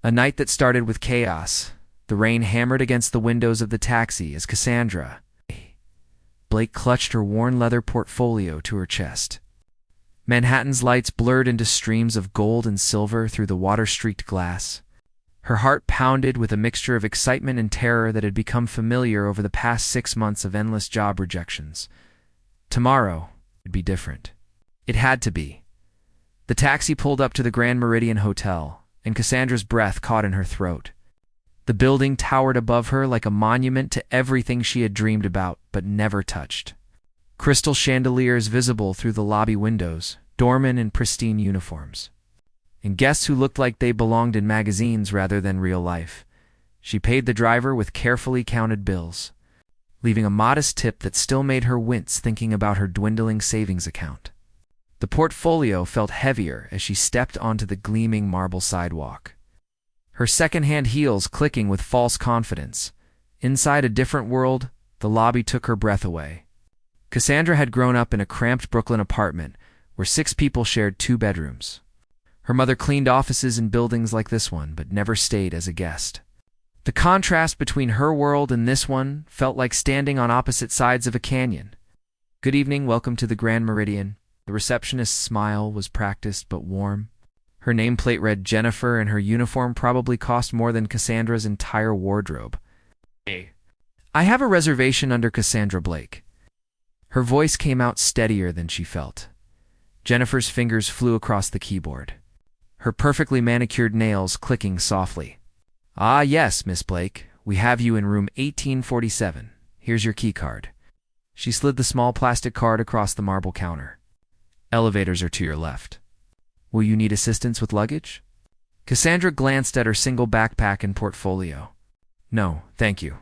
A night that started with chaos. The rain hammered against the windows of the taxi as Blake clutched her worn leather portfolio to her chest. Manhattan's lights blurred into streams of gold and silver through the water-streaked glass. Her heart pounded with a mixture of excitement and terror that had become familiar over the past 6 months of endless job rejections. Tomorrow would be different. It had to be. The taxi pulled up to the Grand Meridian Hotel, and Cassandra's breath caught in her throat. The building towered above her like a monument to everything she had dreamed about but never touched. Crystal chandeliers visible through the lobby windows, doormen in pristine uniforms. And guests who looked like they belonged in magazines rather than real life. She paid the driver with carefully counted bills, leaving a modest tip that still made her wince thinking about her dwindling savings account. The portfolio felt heavier as she stepped onto the gleaming marble sidewalk, her second-hand heels clicking with false confidence. Inside a different world, the lobby took her breath away. Cassandra had grown up in a cramped Brooklyn apartment where 6 people shared 2 bedrooms. Her mother cleaned offices in buildings like this one, but never stayed as a guest. The contrast between her world and this one felt like standing on opposite sides of a canyon. "Good evening, welcome to the Grand Meridian." The receptionist's smile was practiced but warm. Her nameplate read Jennifer, and her uniform probably cost more than Cassandra's entire wardrobe. "Hey, I have a reservation under Cassandra Blake." Her voice came out steadier than she felt. Jennifer's fingers flew across the keyboard, her perfectly manicured nails clicking softly. "Ah, yes, Miss Blake. We have you in room 1847. Here's your key card." She slid the small plastic card across the marble counter. "Elevators are to your left. Will you need assistance with luggage?" Cassandra glanced at her single backpack and portfolio. "No, thank you.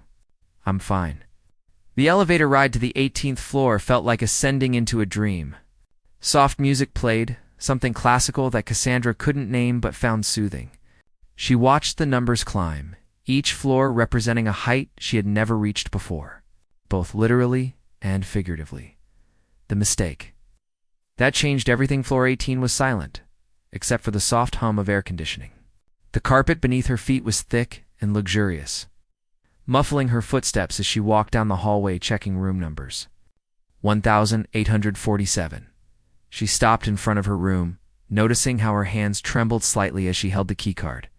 I'm fine." The elevator ride to the 18th floor felt like ascending into a dream. Soft music played, something classical that Cassandra couldn't name but found soothing. She watched the numbers climb, each floor representing a height she had never reached before, both literally and figuratively. The mistake. That changed everything. Floor 18 was silent, except for the soft hum of air conditioning. The carpet beneath her feet was thick and luxurious, muffling her footsteps as she walked down the hallway checking room numbers. 1847. She stopped in front of her room, noticing how her hands trembled slightly as she held the keycard.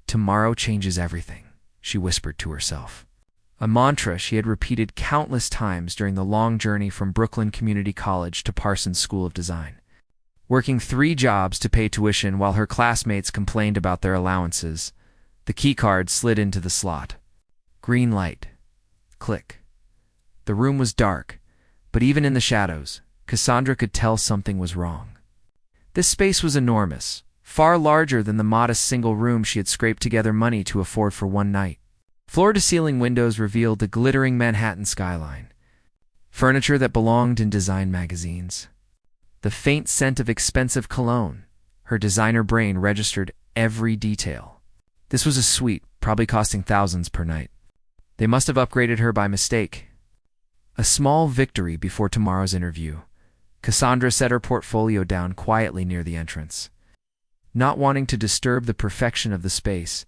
"Tomorrow changes everything," she whispered to herself. A mantra she had repeated countless times during the long journey from Brooklyn Community College to Parsons School of Design. Working 3 jobs to pay tuition while her classmates complained about their allowances, the keycard slid into the slot. Green light. Click. The room was dark, but even in the shadows, Cassandra could tell something was wrong. This space was enormous, far larger than the modest single room she had scraped together money to afford for one night. Floor-to-ceiling windows revealed the glittering Manhattan skyline, furniture that belonged in design magazines. The faint scent of expensive cologne. Her designer brain registered every detail. This was a suite, probably costing thousands per night. They must have upgraded her by mistake. A small victory before tomorrow's interview. Cassandra set her portfolio down quietly near the entrance. Not wanting to disturb the perfection of the space,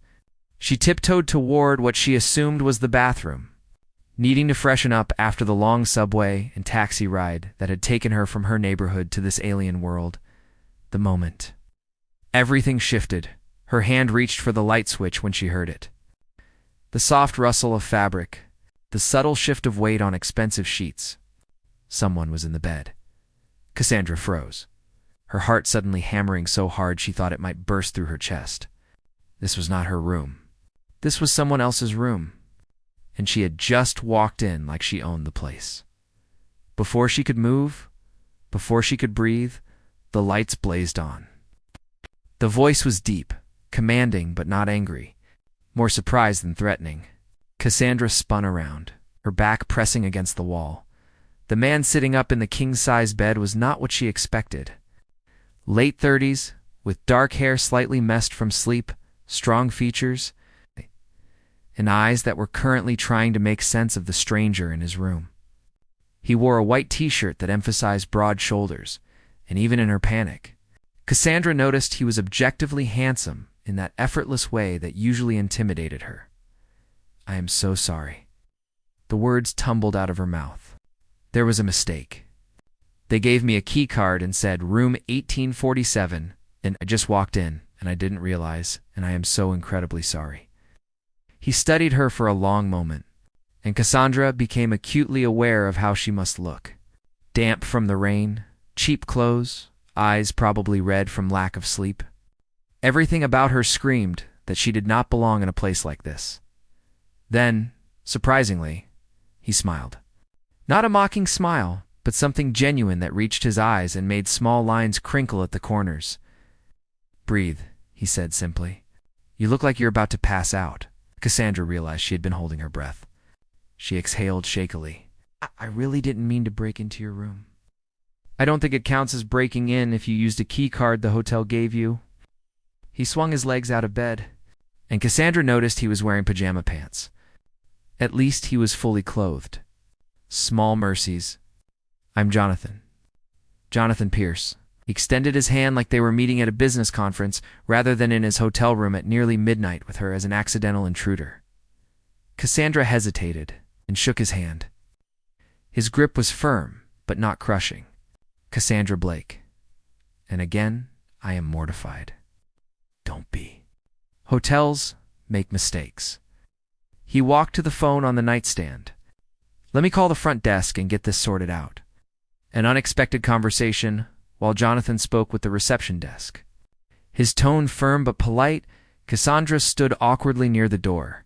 she tiptoed toward what she assumed was the bathroom, needing to freshen up after the long subway and taxi ride that had taken her from her neighborhood to this alien world. The moment. Everything shifted. Her hand reached for the light switch when she heard it. The soft rustle of fabric, the subtle shift of weight on expensive sheets. Someone was in the bed. Cassandra froze, her heart suddenly hammering so hard she thought it might burst through her chest. This was not her room. This was someone else's room, and she had just walked in like she owned the place. Before she could move, before she could breathe, the lights blazed on. The voice was deep, commanding but not angry, more surprised than threatening. Cassandra spun around, her back pressing against the wall. The man sitting up in the king-size bed was not what she expected. Late 30s, with dark hair slightly messed from sleep, strong features, and eyes that were currently trying to make sense of the stranger in his room. He wore a white t-shirt that emphasized broad shoulders, and even in her panic, Cassandra noticed he was objectively handsome in that effortless way that usually intimidated her. "I am so sorry." The words tumbled out of her mouth. "There was a mistake. They gave me a key card and said room 1847, and I just walked in, and I didn't realize, and I am so incredibly sorry." He studied her for a long moment, and Cassandra became acutely aware of how she must look. Damp from the rain, cheap clothes, eyes probably red from lack of sleep. Everything about her screamed that she did not belong in a place like this. Then, surprisingly, he smiled. Not a mocking smile, but something genuine that reached his eyes and made small lines crinkle at the corners. "Breathe," he said simply. "You look like you're about to pass out." Cassandra realized she had been holding her breath. She exhaled shakily. I really didn't mean to break into your room." "I don't think it counts as breaking in if you used a key card the hotel gave you." He swung his legs out of bed, and Cassandra noticed he was wearing pajama pants. At least he was fully clothed. Small mercies. "I'm Jonathan. Jonathan Pierce." He extended his hand like they were meeting at a business conference rather than in his hotel room at nearly midnight with her as an accidental intruder. Cassandra hesitated and shook his hand. His grip was firm, but not crushing. "Cassandra Blake. And again, I am mortified." "Don't be." Hotels make mistakes. He walked to the phone on the nightstand. "Let me call the front desk and get this sorted out." An unexpected conversation while Jonathan spoke with the reception desk. His tone firm but polite, Cassandra stood awkwardly near the door.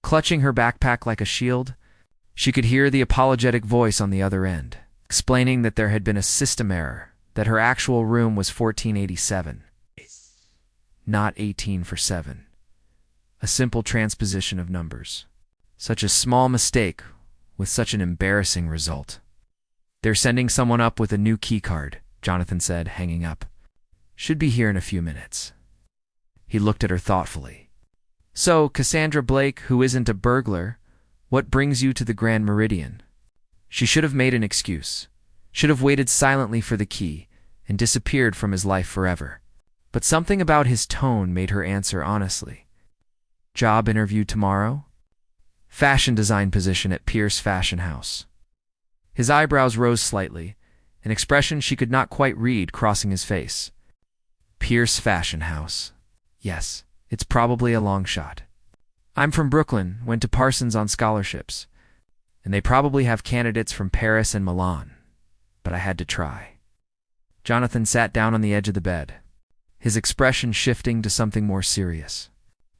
Clutching her backpack like a shield, she could hear the apologetic voice on the other end, explaining that there had been a system error, that her actual room was 1487, not 18 for 7. A simple transposition of numbers. Such a small mistake with such an embarrassing result. "They're sending someone up with a new key card," Jonathan said, hanging up. "Should be here in a few minutes." He looked at her thoughtfully. "So, Cassandra Blake, who isn't a burglar, what brings you to the Grand Meridian?" She should have made an excuse, should have waited silently for the key, and disappeared from his life forever. But something about his tone made her answer honestly. "Job interview tomorrow? Fashion design position at Pierce Fashion House." His eyebrows rose slightly, an expression she could not quite read crossing his face. "Pierce Fashion House. Yes, it's probably a long shot. I'm from Brooklyn, went to Parsons on scholarships, and they probably have candidates from Paris and Milan, but I had to try." Jonathan sat down on the edge of the bed, his expression shifting to something more serious.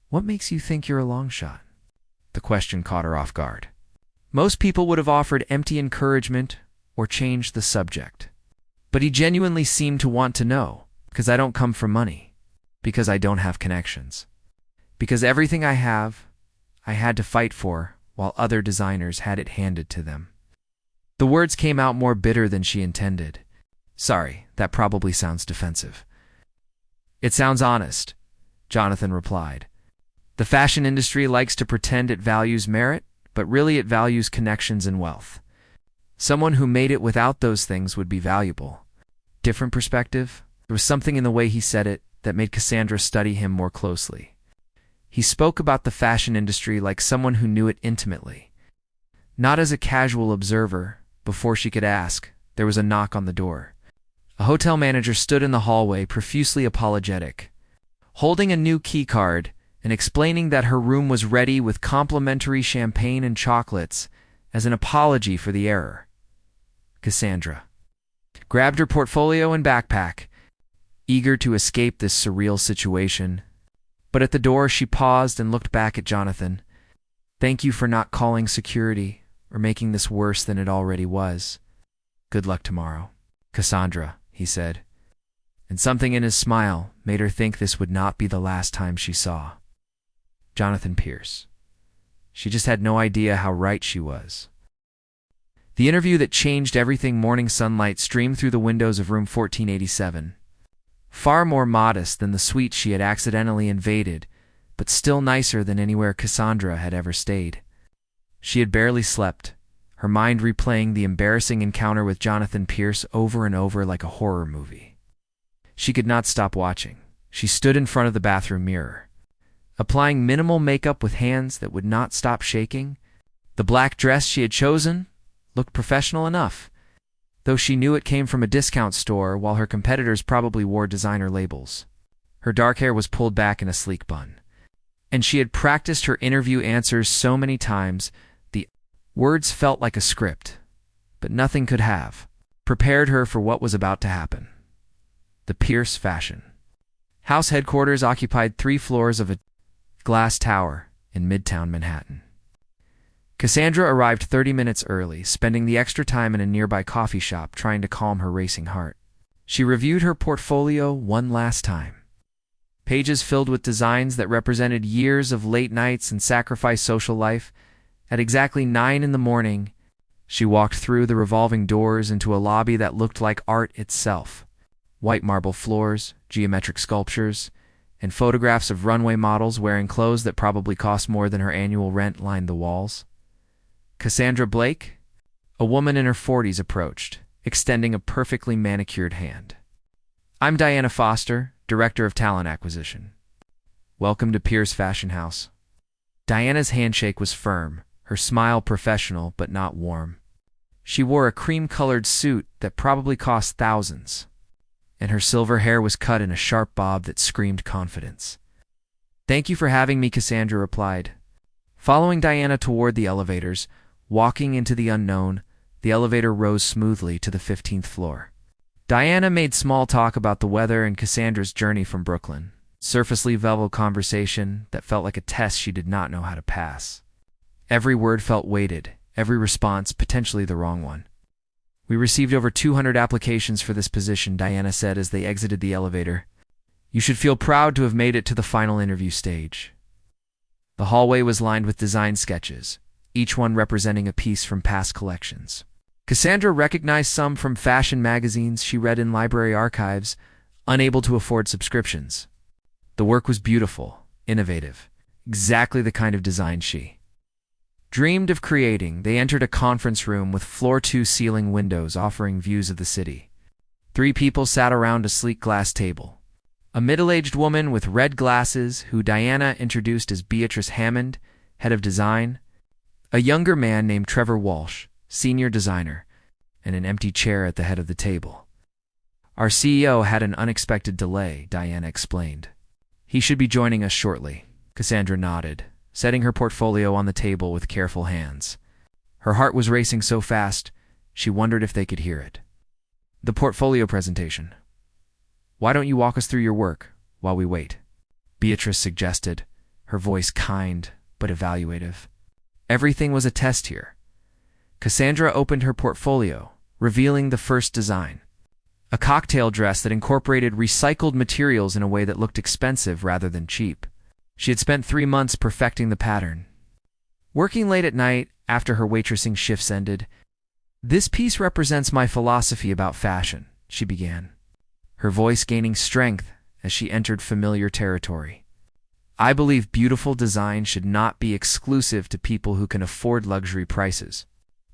"What makes you think you're a long shot?" The question caught her off guard. Most people would have offered empty encouragement or changed the subject. But he genuinely seemed to want to know, because I don't come from money, because I don't have connections, because everything I have, I had to fight for, while other designers had it handed to them. The words came out more bitter than she intended. "Sorry, that probably sounds defensive." "It sounds honest," Jonathan replied. "The fashion industry likes to pretend it values merit, but really it values connections and wealth. Someone who made it without those things would be valuable." Different perspective? There was something in the way he said it that made Cassandra study him more closely. He spoke about the fashion industry like someone who knew it intimately. Not as a casual observer. Before she could ask, there was a knock on the door. A hotel manager stood in the hallway, profusely apologetic, holding a new key card and explaining that her room was ready with complimentary champagne and chocolates as an apology for the error. Cassandra grabbed her portfolio and backpack, eager to escape this surreal situation. But at the door she paused and looked back at Jonathan. "Thank you for not calling security or making this worse than it already was. Good luck tomorrow." "Cassandra," he said, and something in his smile made her think this would not be the last time she saw Jonathan Pierce. She just had no idea how right she was. The interview that changed everything. Morning sunlight streamed through the windows of room 1487. Far more modest than the suite she had accidentally invaded, but still nicer than anywhere Cassandra had ever stayed. She had barely slept, her mind replaying the embarrassing encounter with Jonathan Pierce over and over like a horror movie. She could not stop watching, She stood in front of the bathroom mirror, applying minimal makeup with hands that would not stop shaking. The black dress she had chosen looked professional enough, though she knew it came from a discount store while her competitors probably wore designer labels. Her dark hair was pulled back in a sleek bun, and she had practiced her interview answers so many times the words felt like a script, but nothing could have prepared her for what was about to happen. The Pierce Fashion House headquarters occupied 3 floors of a glass tower in Midtown Manhattan. Cassandra arrived 30 minutes early, spending the extra time in a nearby coffee shop trying to calm her racing heart. She reviewed her portfolio one last time. Pages filled with designs that represented years of late nights and sacrificed social life. At exactly 9 in the morning, she walked through the revolving doors into a lobby that looked like art itself. White marble floors, geometric sculptures, and photographs of runway models wearing clothes that probably cost more than her annual rent lined the walls. Cassandra Blake, a woman in her 40s, approached, extending a perfectly manicured hand. "I'm Diana Foster, Director of Talent Acquisition. Welcome to Pierce Fashion House." Diana's handshake was firm, her smile professional but not warm. She wore a cream-colored suit that probably cost thousands, and her silver hair was cut in a sharp bob that screamed confidence. "Thank you for having me," Cassandra replied. Following Diana toward the elevators, walking into the unknown, the elevator rose smoothly to the 15th floor. Diana made small talk about the weather and Cassandra's journey from Brooklyn, surface-level conversation that felt like a test she did not know how to pass. Every word felt weighted, every response potentially the wrong one. "We received over 200 applications for this position," Diana said as they exited the elevator. "You should feel proud to have made it to the final interview stage." The hallway was lined with design sketches, each one representing a piece from past collections. Cassandra recognized some from fashion magazines she read in library archives, unable to afford subscriptions. The work was beautiful, innovative, exactly the kind of design she dreamed of creating. They entered a conference room with floor-to-ceiling windows offering views of the city. 3 people sat around a sleek glass table. A middle-aged woman with red glasses, who Diana introduced as Beatrice Hammond, head of design, a younger man named Trevor Walsh, senior designer, and an empty chair at the head of the table. "Our CEO had an unexpected delay," Diana explained. "He should be joining us shortly." Cassandra nodded, setting her portfolio on the table with careful hands. Her heart was racing so fast, she wondered if they could hear it. "The portfolio presentation. Why don't you walk us through your work while we wait?" Beatrice suggested, her voice kind but evaluative. Everything was a test here. Cassandra opened her portfolio, revealing the first design. A cocktail dress that incorporated recycled materials in a way that looked expensive rather than cheap. She had spent 3 months perfecting the pattern. Working late at night, after her waitressing shifts ended, "This piece represents my philosophy about fashion," she began, her voice gaining strength as she entered familiar territory. "I believe beautiful design should not be exclusive to people who can afford luxury prices.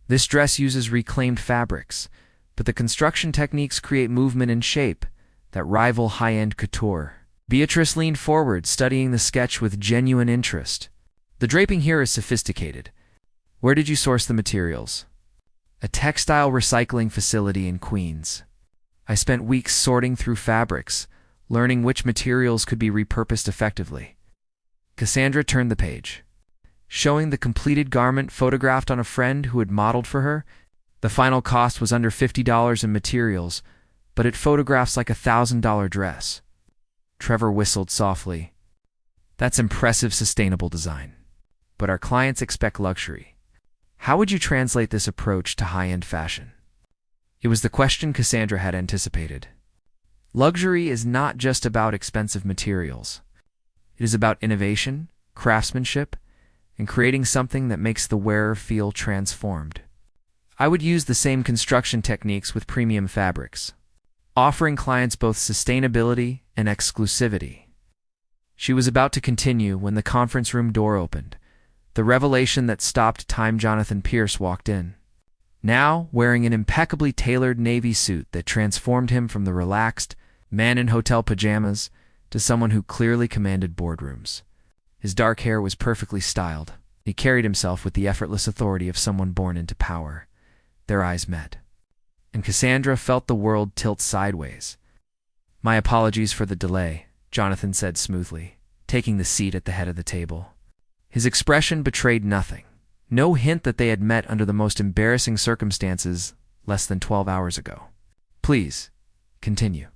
This dress uses reclaimed fabrics, but the construction techniques create movement and shape that rival high-end couture." Beatrice leaned forward, studying the sketch with genuine interest. "The draping here is sophisticated. Where did you source the materials?" "A textile recycling facility in Queens. I spent weeks sorting through fabrics, learning which materials could be repurposed effectively." Cassandra turned the page, showing the completed garment photographed on a friend who had modeled for her. The final cost was under $50 in materials, but it photographs like $1,000 dress. Trevor whistled softly. "That's impressive sustainable design. But our clients expect luxury. How would you translate this approach to high-end fashion?" It was the question Cassandra had anticipated. Luxury is not just about expensive materials. It is about innovation, craftsmanship, and creating something that makes the wearer feel transformed. "I would use the same construction techniques with premium fabrics, offering clients both sustainability and exclusivity." She was about to continue when the conference room door opened. The revelation that stopped time. Jonathan Pierce walked in, now wearing an impeccably tailored navy suit that transformed him from the relaxed man in hotel pajamas to someone who clearly commanded boardrooms. His dark hair was perfectly styled. He carried himself with the effortless authority of someone born into power. Their eyes met, and Cassandra felt the world tilt sideways. "My apologies for the delay," Jonathan said smoothly, taking the seat at the head of the table. His expression betrayed nothing. No hint that they had met under the most embarrassing circumstances less than 12 hours ago. "Please, continue."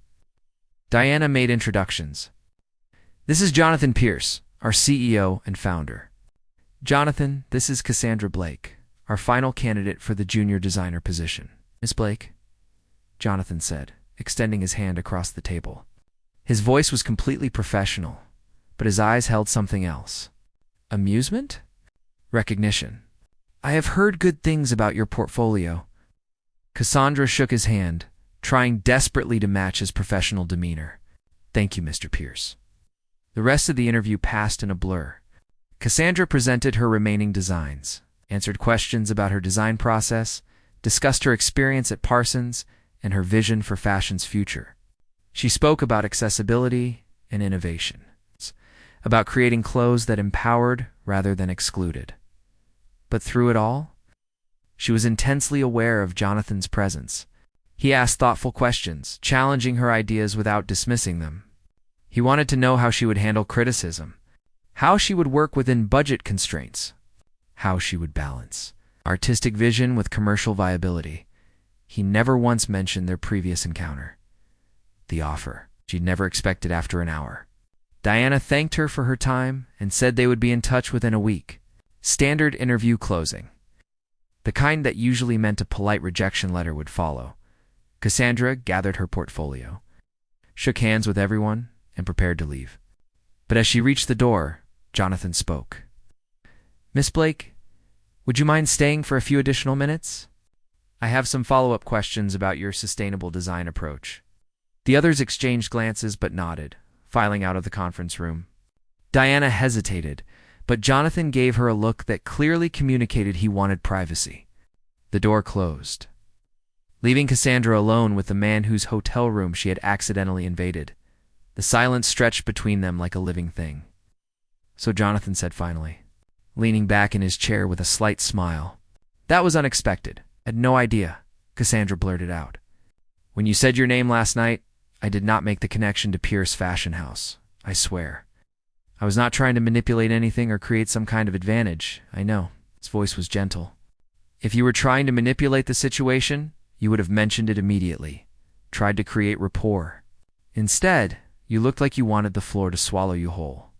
Diana made introductions. "This is Jonathan Pierce, our CEO and founder. Jonathan, this is Cassandra Blake, our final candidate for the junior designer position." "Miss Blake," Jonathan said, extending his hand across the table. His voice was completely professional, but his eyes held something else. "Amusement? Recognition. I have heard good things about your portfolio." Cassandra shook his hand, trying desperately to match his professional demeanor. "Thank you, Mr. Pierce." The rest of the interview passed in a blur. Cassandra presented her remaining designs, answered questions about her design process, discussed her experience at Parsons, and her vision for fashion's future. She spoke about accessibility and innovation, about creating clothes that empowered rather than excluded. But through it all, she was intensely aware of Jonathan's presence. He asked thoughtful questions, challenging her ideas without dismissing them. He wanted to know how she would handle criticism, how she would work within budget constraints, how she would balance artistic vision with commercial viability. He never once mentioned their previous encounter, the offer she'd never expected after an hour. Diana thanked her for her time and said they would be in touch within a week. Standard interview closing. The kind that usually meant a polite rejection letter would follow. Cassandra gathered her portfolio, shook hands with everyone, and prepared to leave. But as she reached the door, Jonathan spoke. "Miss Blake, would you mind staying for a few additional minutes? I have some follow-up questions about your sustainable design approach." The others exchanged glances but nodded, filing out of the conference room. Diana hesitated, but Jonathan gave her a look that clearly communicated he wanted privacy. The door closed, leaving Cassandra alone with the man whose hotel room she had accidentally invaded. The silence stretched between them like a living thing. So Jonathan said finally, leaning back in his chair with a slight smile, "That was unexpected. Had no idea," Cassandra blurted out. "When you said your name last night, I did not make the connection to Pierce Fashion House. I swear. I was not trying to manipulate anything or create some kind of advantage. I know." His voice was gentle. "If you were trying to manipulate the situation, you would have mentioned it immediately, tried to create rapport. Instead, you looked like you wanted the floor to swallow you whole."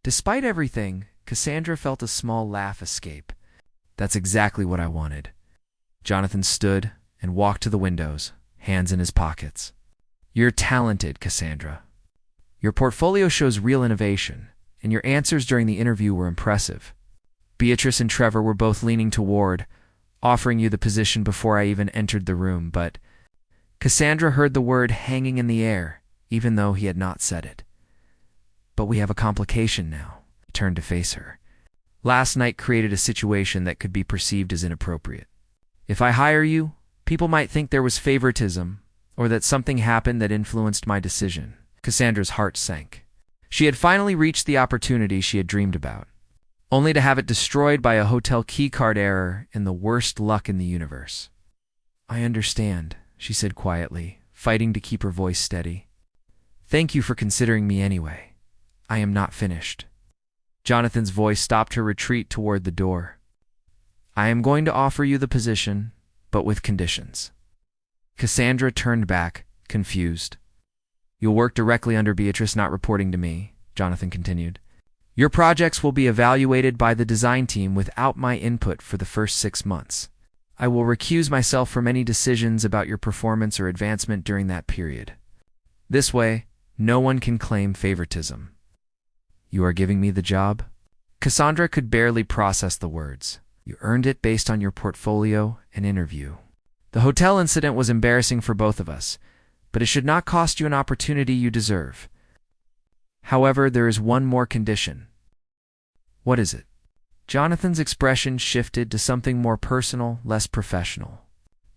Despite everything, Cassandra felt a small laugh escape. "That's exactly what I wanted." Jonathan stood and walked to the windows, hands in his pockets. "You're talented, Cassandra. Your portfolio shows real innovation, and your answers during the interview were impressive. Beatrice and Trevor were both leaning toward offering you the position before I even entered the room, but..." Cassandra heard the word hanging in the air, even though he had not said it. "But we have a complication now." He turned to face her. "Last night created a situation that could be perceived as inappropriate. If I hire you, people might think there was favoritism, or that something happened that influenced my decision." Cassandra's heart sank. She had finally reached the opportunity she had dreamed about, only to have it destroyed by a hotel keycard error and the worst luck in the universe. "I understand," she said quietly, fighting to keep her voice steady. "Thank you for considering me anyway. I am not finished." Jonathan's voice stopped her retreat toward the door. "I am going to offer you the position, but with conditions." Cassandra turned back, confused. "You'll work directly under Beatrice, not reporting to me," Jonathan continued. "Your projects will be evaluated by the design team without my input for the first 6 months. I will recuse myself from any decisions about your performance or advancement during that period. This way, no one can claim favoritism." "You are giving me the job?" Cassandra could barely process the words. "You earned it based on your portfolio and interview. The hotel incident was embarrassing for both of us, but it should not cost you an opportunity you deserve. However, there is one more condition." "What is it?" Jonathan's expression shifted to something more personal, less professional.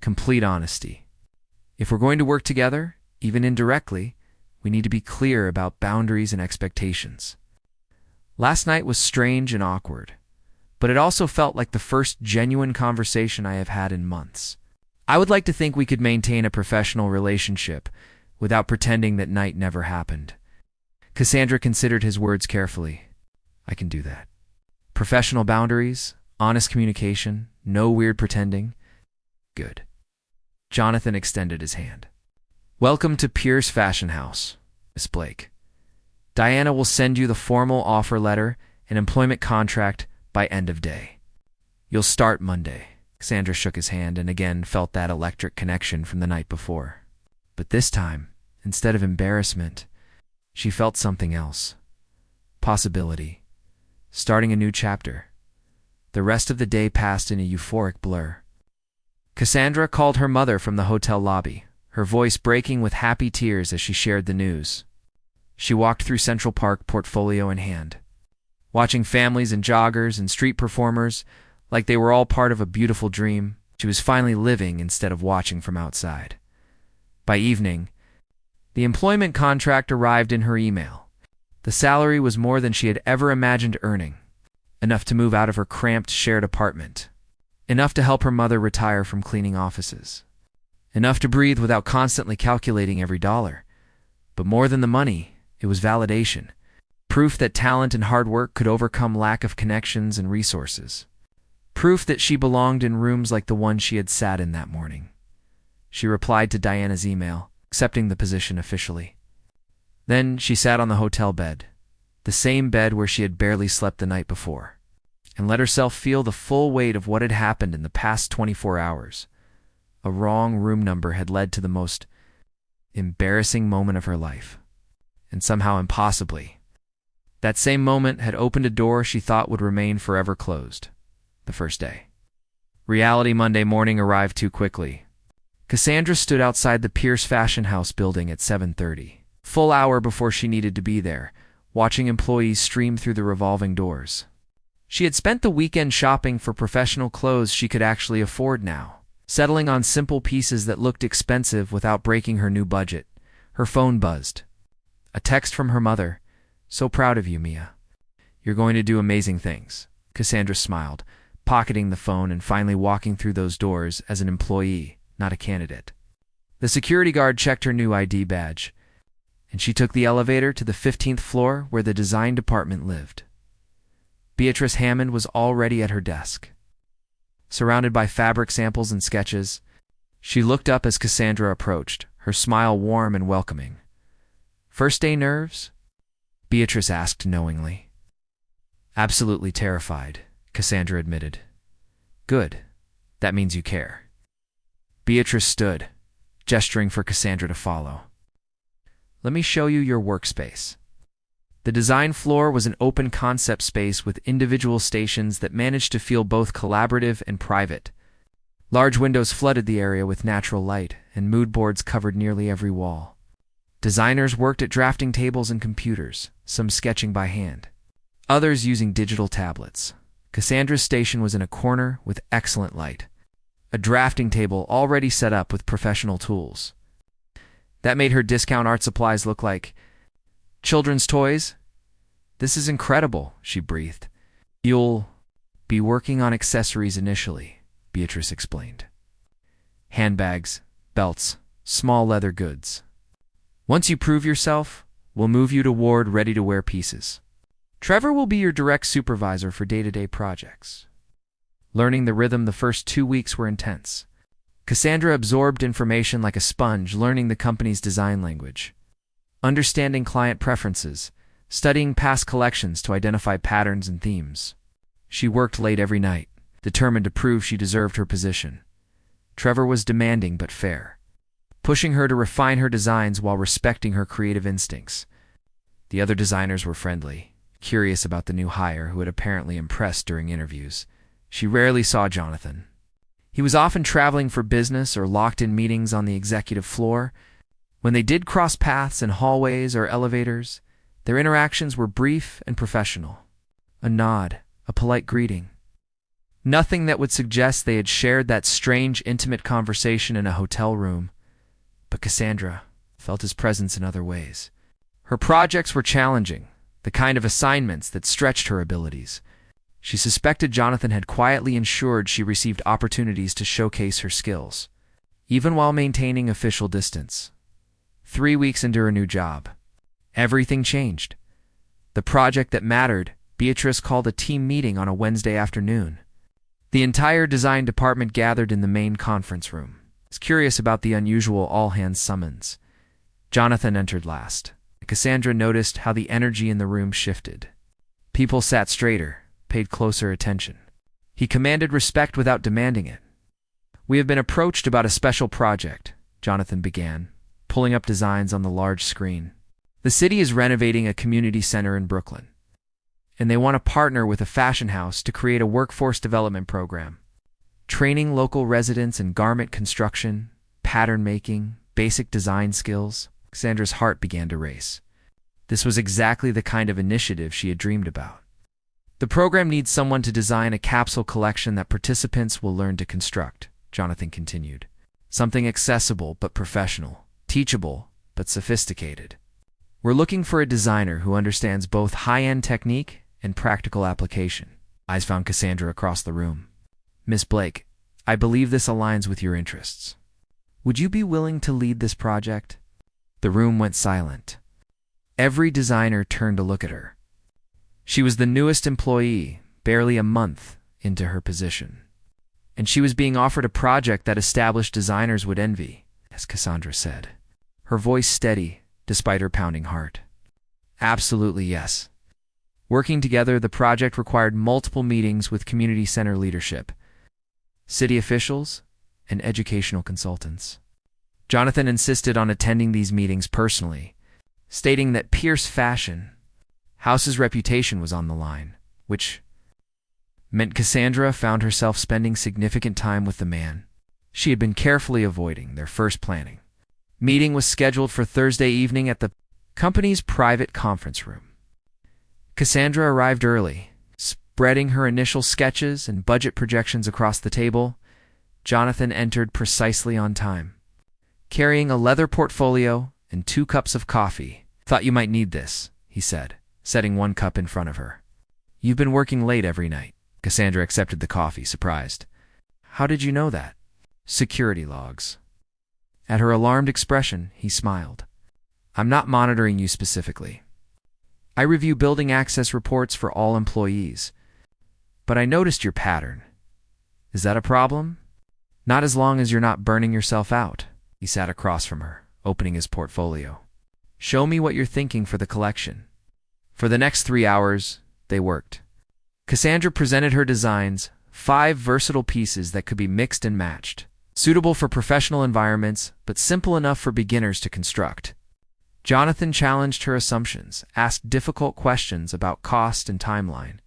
"Complete honesty. If we're going to work together, even indirectly, We need to be clear about boundaries and expectations. Last night was strange and awkward, but it also felt like the first genuine conversation I have had in months. I would like to think we could maintain a professional relationship without pretending that night never happened. Cassandra considered his words carefully. I can do that. Professional boundaries, honest communication, no weird pretending. Good. Jonathan extended his hand. Welcome to Pierce Fashion House, Miss Blake. Diana will send you the formal offer letter and employment contract by end of day. You'll start Monday. Cassandra shook his hand and again felt that electric connection from the night before. But this time, instead of embarrassment, she felt something else. Possibility. Starting a new chapter. The rest of the day passed in a euphoric blur. Cassandra called her mother from the hotel lobby, her voice breaking with happy tears as she shared the news. She walked through Central Park, portfolio in hand, watching families and joggers and street performers like they were all part of a beautiful dream. She was finally living instead of watching from outside. By evening, the employment contract arrived in her email. The salary was more than she had ever imagined earning, enough to move out of her cramped shared apartment, enough to help her mother retire from cleaning offices, enough to breathe without constantly calculating every dollar. But more than the money, it was validation, proof that talent and hard work could overcome lack of connections and resources, proof that she belonged in rooms like the one she had sat in that morning. She replied to Diana's email, accepting the position officially. Then she sat on the hotel bed, the same bed where she had barely slept the night before, and let herself feel the full weight of what had happened in the past 24 hours. A wrong room number had led to the most embarrassing moment of her life. And somehow impossibly, that same moment had opened a door she thought would remain forever closed. The first day. Reality Monday morning arrived too quickly. Cassandra stood outside the Pierce Fashion House building at 7:30, full hour before she needed to be there, watching employees stream through the revolving doors. She had spent the weekend shopping for professional clothes she could actually afford now, settling on simple pieces that looked expensive without breaking her new budget. Her phone buzzed. A text from her mother. So proud of you, Mia. You're going to do amazing things. Cassandra smiled, pocketing the phone and finally walking through those doors as an employee, not a candidate. The security guard checked her new ID badge, and she took the elevator to the 15th floor where the design department lived. Beatrice Hammond was already at her desk. Surrounded by fabric samples and sketches, she looked up as Cassandra approached, her smile warm and welcoming. First day nerves? Beatrice asked knowingly. Absolutely terrified, Cassandra admitted. Good. That means you care. Beatrice stood, gesturing for Cassandra to follow. Let me show you your workspace. The design floor was an open concept space with individual stations that managed to feel both collaborative and private. Large windows flooded the area with natural light, and mood boards covered nearly every wall. Designers worked at drafting tables and computers, some sketching by hand, others using digital tablets. Cassandra's station was in a corner with excellent light, a drafting table already set up with professional tools. That made her discount art supplies look like children's toys. This is incredible, she breathed. You'll be working on accessories initially, Beatrice explained. Handbags, belts, small leather goods. Once you prove yourself, we'll move you toward ready-to-wear pieces. Trevor will be your direct supervisor for day-to-day projects. Learning the rhythm the first 2 weeks were intense. Cassandra absorbed information like a sponge, learning the company's design language, understanding client preferences, studying past collections to identify patterns and themes. She worked late every night, determined to prove she deserved her position. Trevor was demanding but fair, pushing her to refine her designs while respecting her creative instincts. The other designers were friendly, curious about the new hire who had apparently impressed during interviews. She rarely saw Jonathan. He was often traveling for business or locked in meetings on the executive floor. When they did cross paths in hallways or elevators, their interactions were brief and professional. A nod, a polite greeting. Nothing that would suggest they had shared that strange, intimate conversation in a hotel room. But Cassandra felt his presence in other ways. Her projects were challenging, the kind of assignments that stretched her abilities. She suspected Jonathan had quietly ensured she received opportunities to showcase her skills, even while maintaining official distance. 3 weeks into her new job, everything changed. The project that mattered, Beatrice called a team meeting on a Wednesday afternoon. The entire design department gathered in the main conference room. I was curious about the unusual all-hands summons. Jonathan entered last. Cassandra noticed how the energy in the room shifted. People sat straighter, paid closer attention. He commanded respect without demanding it. "We have been approached about a special project," Jonathan began, pulling up designs on the large screen. "The city is renovating a community center in Brooklyn, and they want to partner with a fashion house to create a workforce development program, training local residents in garment construction, pattern making, basic design skills." Cassandra's heart began to race. This was exactly the kind of initiative she had dreamed about. "The program needs someone to design a capsule collection that participants will learn to construct," Jonathan continued. "Something accessible but professional, teachable but sophisticated. We're looking for a designer who understands both high-end technique and practical application." Eyes found Cassandra across the room. "Miss Blake, I believe this aligns with your interests. Would you be willing to lead this project?" The room went silent. Every designer turned to look at her. She was the newest employee, barely a month into her position. And she was being offered a project that established designers would envy, as Cassandra said, her voice steady despite her pounding heart. "Absolutely yes." Working together, the project required multiple meetings with community center leadership, city officials, and educational consultants. Jonathan insisted on attending these meetings personally, stating that Pierce Fashion House's reputation was on the line, which meant Cassandra found herself spending significant time with the man she had been carefully avoiding. Their first planning meeting was scheduled for Thursday evening at the company's private conference room. Cassandra arrived early, spreading her initial sketches and budget projections across the table. Jonathan entered precisely on time, carrying a leather portfolio and 2 cups of coffee. "Thought you might need this," he said, setting 1 cup in front of her. "You've been working late every night." Cassandra accepted the coffee, surprised. "How did you know that?" "Security logs." At her alarmed expression, he smiled. "I'm not monitoring you specifically. I review building access reports for all employees. But I noticed your pattern. Is that a problem?" "Not as long as you're not burning yourself out." He sat across from her, opening his portfolio. "Show me what you're thinking for the collection." For the next 3 hours, they worked. Cassandra presented her designs, 5 versatile pieces that could be mixed and matched, suitable for professional environments, but simple enough for beginners to construct. Jonathan challenged her assumptions, asked difficult questions about cost and timeline,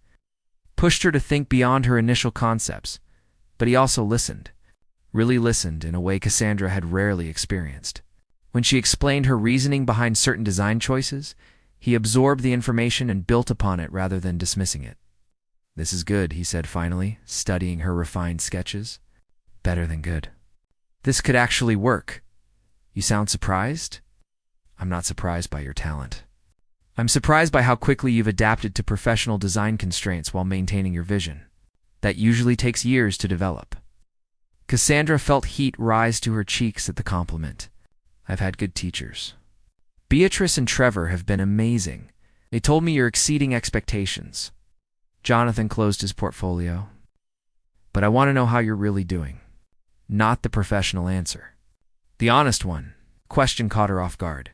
pushed her to think beyond her initial concepts, but he also listened. Really listened in a way Cassandra had rarely experienced. When she explained her reasoning behind certain design choices, he absorbed the information and built upon it rather than dismissing it. "This is good," he said finally, studying her refined sketches. "Better than good. This could actually work. You sound surprised?" "I'm not surprised by your talent. I'm surprised by how quickly you've adapted to professional design constraints while maintaining your vision. That usually takes years to develop." Cassandra felt heat rise to her cheeks at the compliment. "I've had good teachers. Beatrice and Trevor have been amazing. They told me you're exceeding expectations." Jonathan closed his portfolio. "But I want to know how you're really doing. Not the professional answer. The honest one." Question caught her off guard.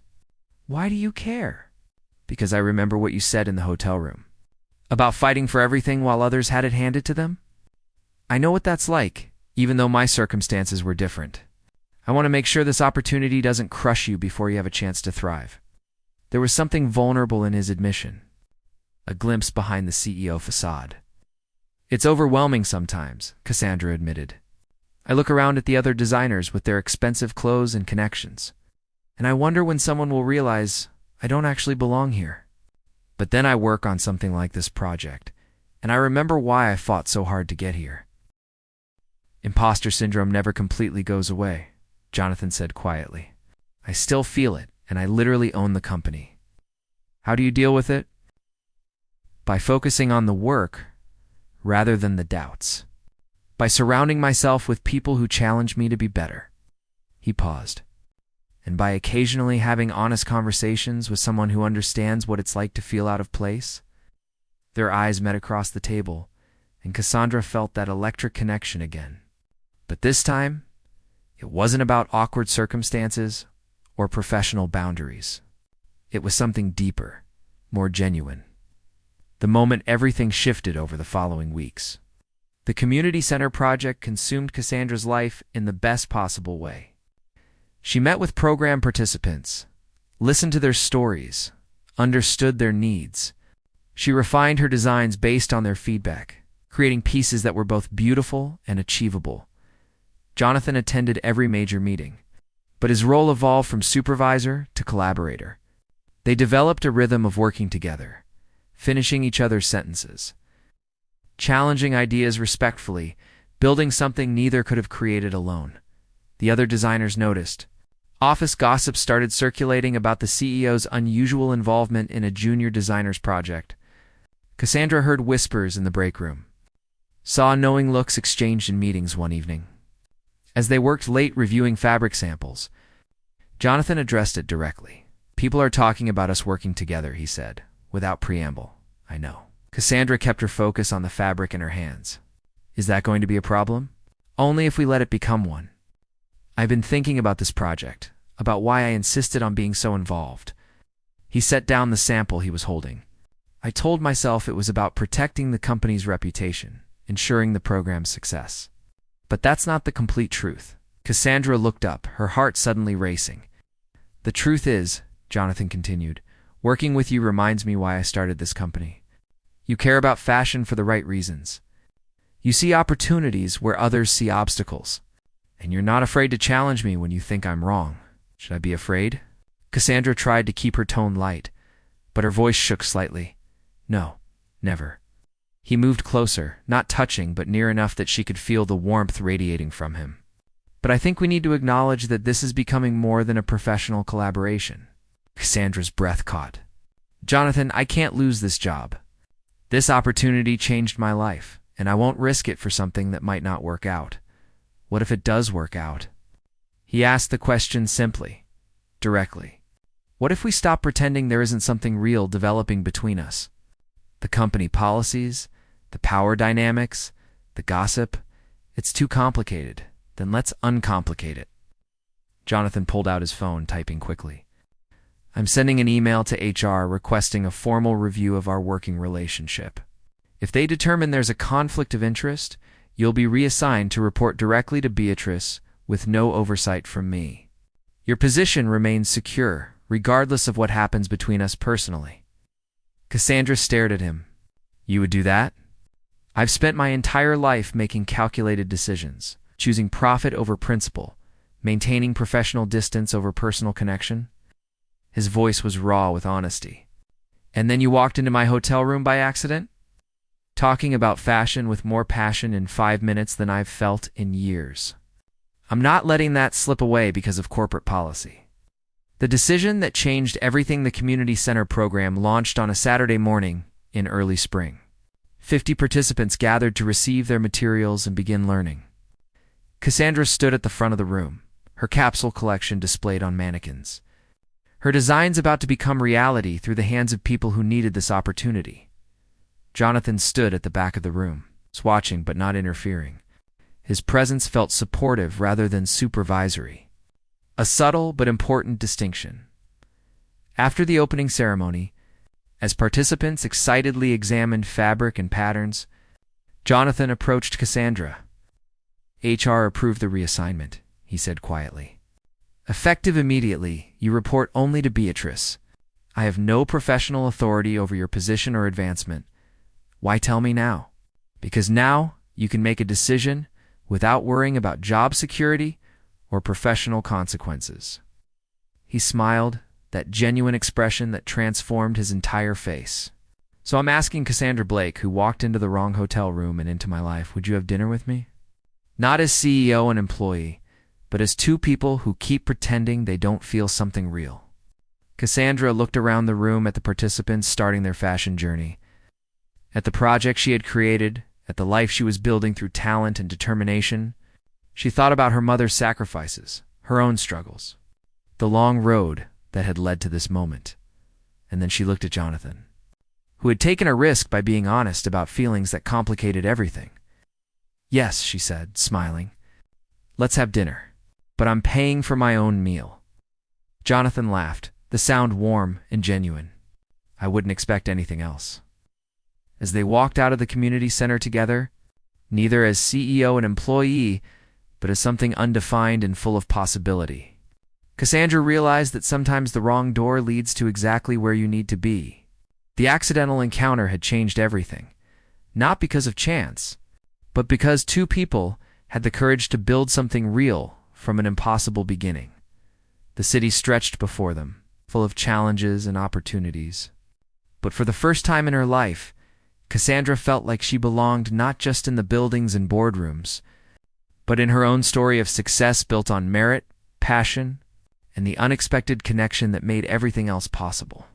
"Why do you care?" "Because I remember what you said in the hotel room. About fighting for everything while others had it handed to them. I know what that's like, even though my circumstances were different. I want to make sure this opportunity doesn't crush you before you have a chance to thrive." There was something vulnerable in his admission, a glimpse behind the CEO facade. "It's overwhelming sometimes," Cassandra admitted. "I look around at the other designers with their expensive clothes and connections, and I wonder when someone will realize I don't actually belong here. But then I work on something like this project, and I remember why I fought so hard to get here." "Imposter syndrome never completely goes away," Jonathan said quietly. "I still feel it, and I literally own the company. How do you deal with it? By focusing on the work rather than the doubts. By surrounding myself with people who challenge me to be better. He paused. And by occasionally having honest conversations with someone who understands what it's like to feel out of place. Their eyes met across the table, and Cassandra felt that electric connection again. But this time, it wasn't about awkward circumstances or professional boundaries. It was something deeper, more genuine. The moment everything shifted over the following weeks. The community center project consumed Cassandra's life in the best possible way. She met with program participants, listened to their stories, understood their needs. She refined her designs based on their feedback, creating pieces that were both beautiful and achievable. Jonathan attended every major meeting, but his role evolved from supervisor to collaborator. They developed a rhythm of working together, finishing each other's sentences, challenging ideas respectfully, building something neither could have created alone. The other designers noticed. Office gossip started circulating about the CEO's unusual involvement in a junior designer's project. Cassandra heard whispers in the break room, saw knowing looks exchanged in meetings one evening. As they worked late reviewing fabric samples, Jonathan addressed it directly. "People are talking about us working together," he said, without preamble. "I know." Cassandra kept her focus on the fabric in her hands. "Is that going to be a problem?" "Only if we let it become one. I've been thinking about this project, about why I insisted on being so involved." He set down the sample he was holding. "I told myself it was about protecting the company's reputation, ensuring the program's success. But that's not the complete truth." Cassandra looked up, her heart suddenly racing. "The truth is," Jonathan continued, "working with you reminds me why I started this company. You care about fashion for the right reasons. You see opportunities where others see obstacles. And you're not afraid to challenge me when you think I'm wrong. Should I be afraid?" Cassandra tried to keep her tone light, but her voice shook slightly. "No, never." He moved closer, not touching, but near enough that she could feel the warmth radiating from him. "But I think we need to acknowledge that this is becoming more than a professional collaboration." Cassandra's breath caught. "Jonathan, I can't lose this job. This opportunity changed my life, and I won't risk it for something that might not work out. What if it does work out?" He asked the question simply, directly. "What if we stop pretending there isn't something real developing between us? The company policies, the power dynamics, the gossip, it's too complicated. Then let's uncomplicate it." Jonathan pulled out his phone, typing quickly. "I'm sending an email to HR requesting a formal review of our working relationship. If they determine there's a conflict of interest, you'll be reassigned to report directly to Beatrice with no oversight from me. Your position remains secure, regardless of what happens between us personally." Cassandra stared at him. "You would do that?" "I've spent my entire life making calculated decisions, choosing profit over principle, maintaining professional distance over personal connection." His voice was raw with honesty. "And then you walked into my hotel room by accident? Talking about fashion with more passion in 5 minutes than I've felt in years. I'm not letting that slip away because of corporate policy." The decision that changed everything. The community center program launched on a Saturday morning in early spring. 50 participants gathered to receive their materials and begin learning. Cassandra stood at the front of the room, her capsule collection displayed on mannequins. Her designs about to become reality through the hands of people who needed this opportunity. Jonathan stood at the back of the room, watching but not interfering. His presence felt supportive rather than supervisory. A subtle but important distinction. After the opening ceremony, as participants excitedly examined fabric and patterns, Jonathan approached Cassandra. "HR approved the reassignment," he said quietly. "Effective immediately, you report only to Beatrice. I have no professional authority over your position or advancement. Why tell me now? Because now you can make a decision without worrying about job security or professional consequences." He smiled, that genuine expression that transformed his entire face. "So I'm asking Cassandra Blake, who walked into the wrong hotel room and into my life, would you have dinner with me? Not as CEO and employee, but as two people who keep pretending they don't feel something real." Cassandra looked around the room at the participants starting their fashion journey, at the project she had created, at the life she was building through talent and determination. She thought about her mother's sacrifices, her own struggles, the long road that had led to this moment. And then she looked at Jonathan, who had taken a risk by being honest about feelings that complicated everything. "Yes," she said, smiling. "Let's have dinner. But I'm paying for my own meal." Jonathan laughed, the sound warm and genuine. "I wouldn't expect anything else." As they walked out of the community center together, neither as CEO and employee, but as something undefined and full of possibility, Cassandra realized that sometimes the wrong door leads to exactly where you need to be. The accidental encounter had changed everything, not because of chance, but because two people had the courage to build something real from an impossible beginning. The city stretched before them, full of challenges and opportunities. But for the first time in her life, Cassandra felt like she belonged not just in the buildings and boardrooms, but in her own story of success built on merit, passion, and the unexpected connection that made everything else possible.